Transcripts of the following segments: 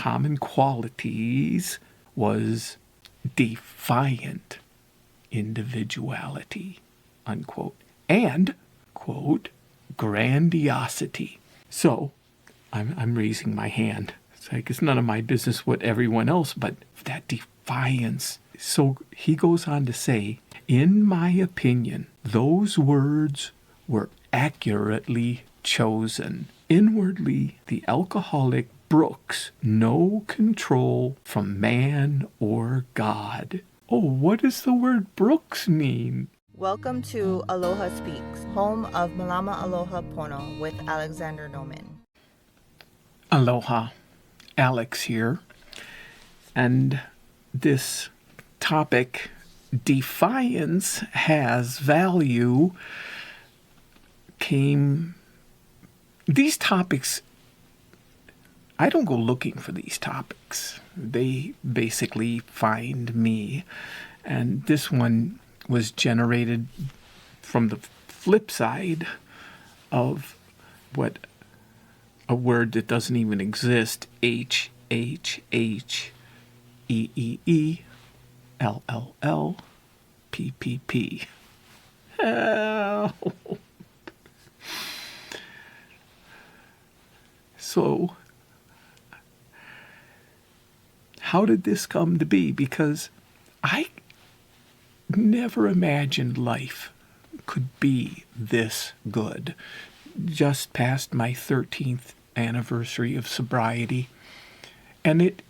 common qualities was defiant individuality, unquote, and, quote, grandiosity. So, I'm raising my hand. It's like it's none of my business what everyone else, but that defiance. So he goes on to say, in my opinion, those words were accurately chosen. Inwardly, the alcoholic brooks no control from man or God. Oh, what does the word brooks mean? Welcome to Aloha Speaks, home of Malama Aloha Pono with Alexander Noman. Aloha, Alex here. And this topic, defiance has value, these topics, I don't go looking for these topics. They basically find me. And this one was generated from the flip side of what a word that doesn't even exist, HHHEELLLPPP. Help. So, how did this come to be? Because I never imagined life could be this good. Just past my 13th anniversary of sobriety, and it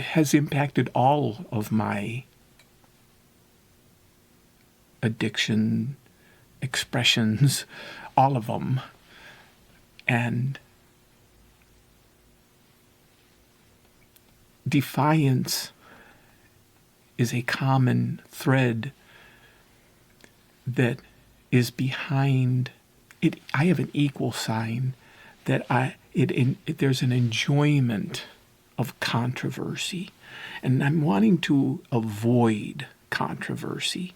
has impacted all of my addiction expressions, all of them. And defiance is a common thread that is behind it. I have an equal sign that there's an enjoyment of controversy, and I'm wanting to avoid controversy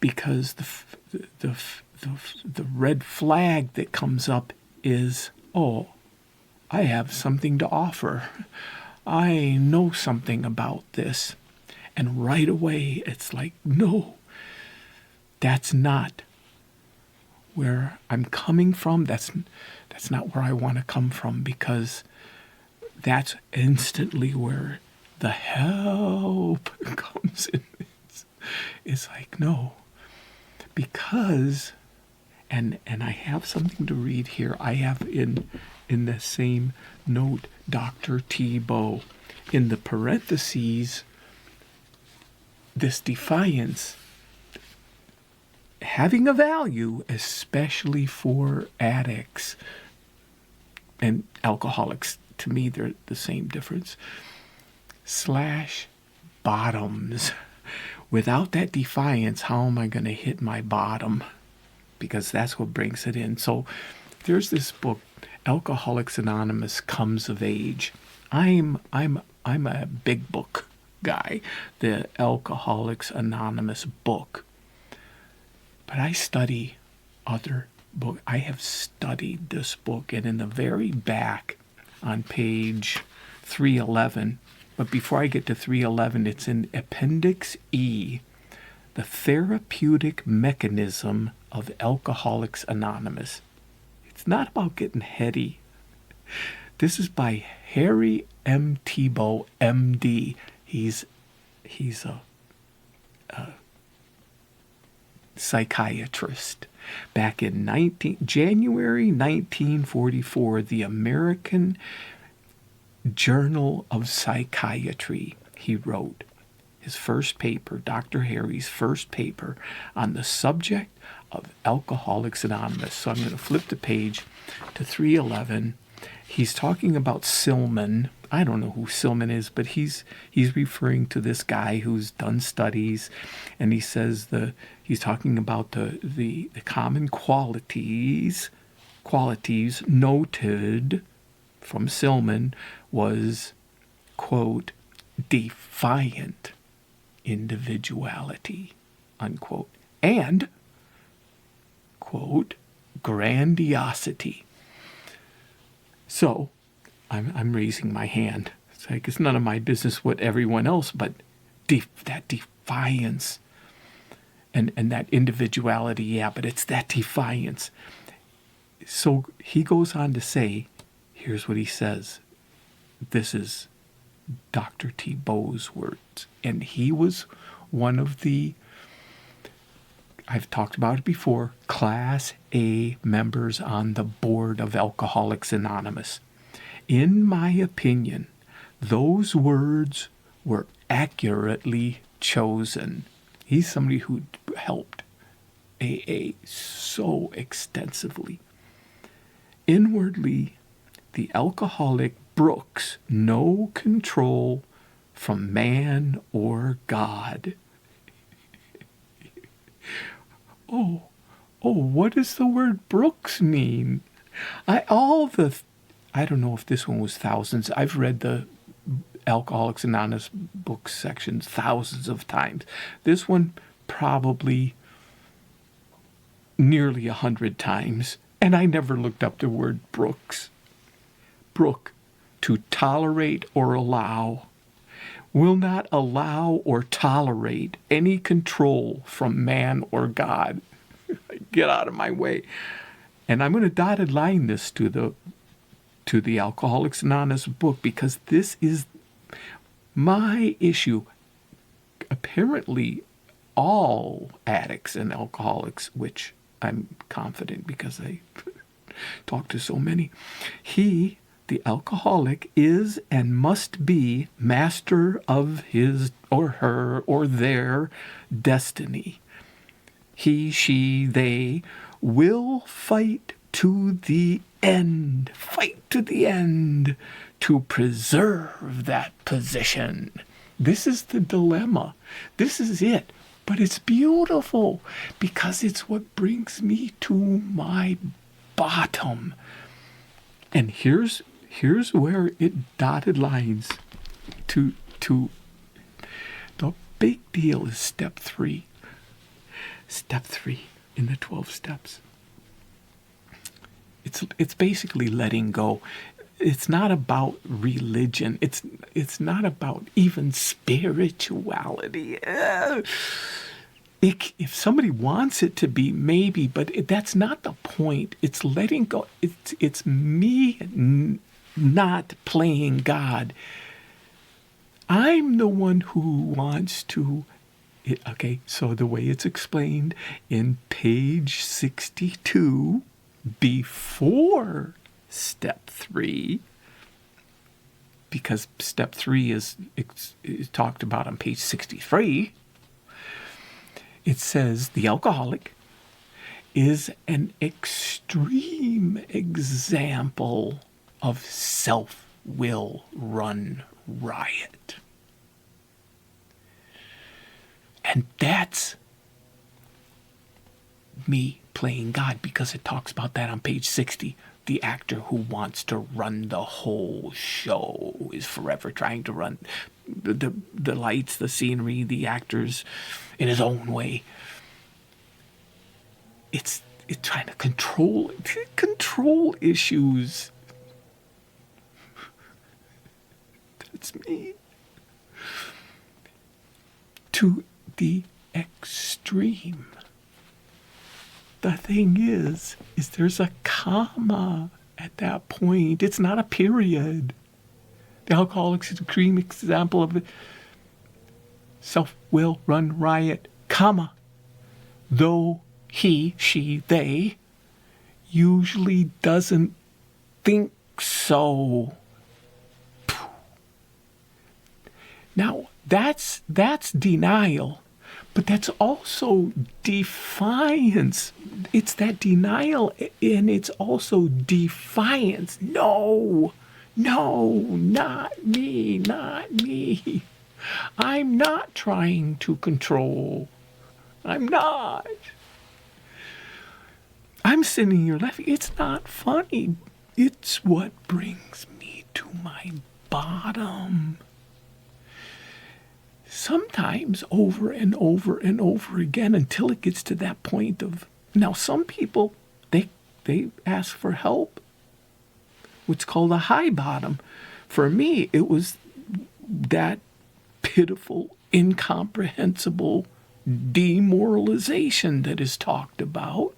because the red flag that comes up is, oh, I have something to offer. I know something about this. And right away, it's like, no, that's not where I'm coming from. That's not where I want to come from, because that's instantly where the help comes in. It's like, no, because, and I have something to read here. I have in the same note, Dr. Tebow, in the parentheses, this defiance having a value, especially for addicts and alcoholics. To me, they're the same difference. / bottoms. Without that defiance, how am I going to hit my bottom? Because that's what brings it in. So there's this book, Alcoholics Anonymous Comes of Age. I'm a big book guy, the Alcoholics Anonymous book. But I study other books. I have studied this book, and in the very back on page 311, but before I get to 311, it's in Appendix E, the therapeutic mechanism of Alcoholics Anonymous. It's not about getting heady. This is by Harry M. Tebow, M.D. He's a psychiatrist. Back in January 1944, the American Journal of Psychiatry, he wrote his first paper, Dr. Harry's first paper, on the subject of Alcoholics Anonymous. So I'm going to flip the page to 311. He's talking about Silman. I don't know who Silman is, but he's referring to this guy who's done studies, and he says he's talking about the common qualities noted from Silman was, quote, defiant individuality, unquote, and, quote, grandiosity. So I'm raising my hand. It's like it's none of my business what everyone else, but that defiance and that individuality, yeah, but it's that defiance. So he goes on to say, here's what he says. This is Dr. T. Bow's words. And he was one of the, I've talked about it before, Class A members on the board of Alcoholics Anonymous. In my opinion, those words were accurately chosen. He's somebody who helped AA so extensively. Inwardly, the alcoholic brooks no control from man or God. Oh, what does the word brooks mean? I don't know if this one was thousands. I've read the Alcoholics Anonymous book sections thousands of times. This one probably nearly 100 times. And I never looked up the word brooks. Brook, to tolerate or allow. Will not allow or tolerate any control from man or God. Get out of my way. And I'm going to dotted line this to the Alcoholics Anonymous book, because this is my issue. Apparently, all addicts and alcoholics, which I'm confident because I talk to so many, the alcoholic, is and must be master of his or her or their destiny. He, she, they will fight to the end, to preserve that position. This is the dilemma. This is it. But it's beautiful because it's what brings me to my bottom. And here's where it dotted lines to the big deal is step 3. Step 3 in the 12 steps. It's basically letting go. It's not about religion. It's not about even spirituality. If somebody wants it to be, maybe, but that's not the point. It's letting go. It's me not playing God. I'm the one who wants to. Okay, so the way it's explained in page 62, before step 3, because step 3 is talked about on page 63, it says the alcoholic is an extreme example of self-will run riot. And that's me playing God, because it talks about that on page 60. The actor who wants to run the whole show is forever trying to run the lights, the scenery, the actors in his own way. It's trying to control issues. That's me. To the extreme. The thing is there's a comma at that point. It's not a period. The alcoholic's extreme example of it. Self-will run riot, comma. Though he, she, they usually doesn't think so. Now, that's denial. But that's also defiance. It's that denial, and it's also defiance. No, not me. I'm not trying to control. I'm not. I'm sitting here laughing. It's not funny. It's what brings me to my bottom. Sometimes over and over and over again, until it gets to that point of, now some people, they ask for help. what's called a high bottom. For me, it was that pitiful, incomprehensible demoralization that is talked about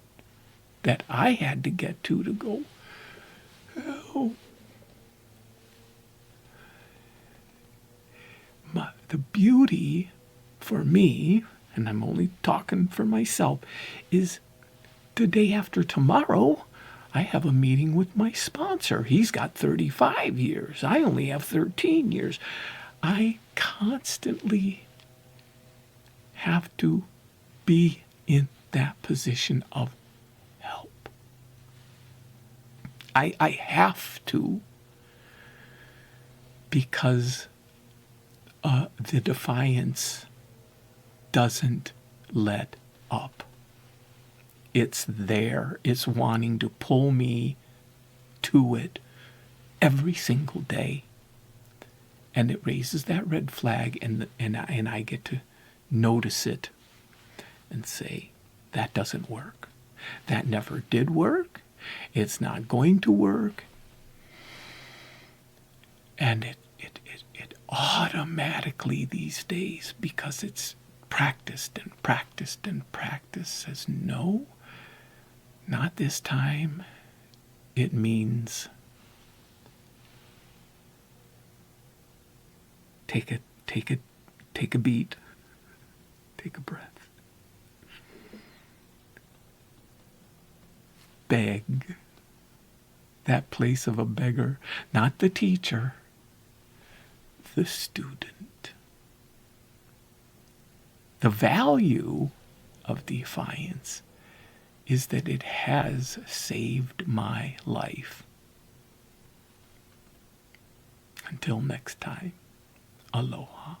that I had to get to go, oh. The beauty for me, and I'm only talking for myself, is the day after tomorrow, I have a meeting with my sponsor. He's got 35 years. I only have 13 years. I constantly have to be in that position of help. I have to, because the defiance doesn't let up. It's there. It's wanting to pull me to it every single day. And it raises that red flag, and I get to notice it and say, that doesn't work. That never did work. It's not going to work. And it automatically these days, because it's practiced and practiced and practiced, says, no, not this time. It means take a beat, take a breath, beg, that place of a beggar, not the teacher, the student. The value of defiance is that it has saved my life. Until next time, aloha.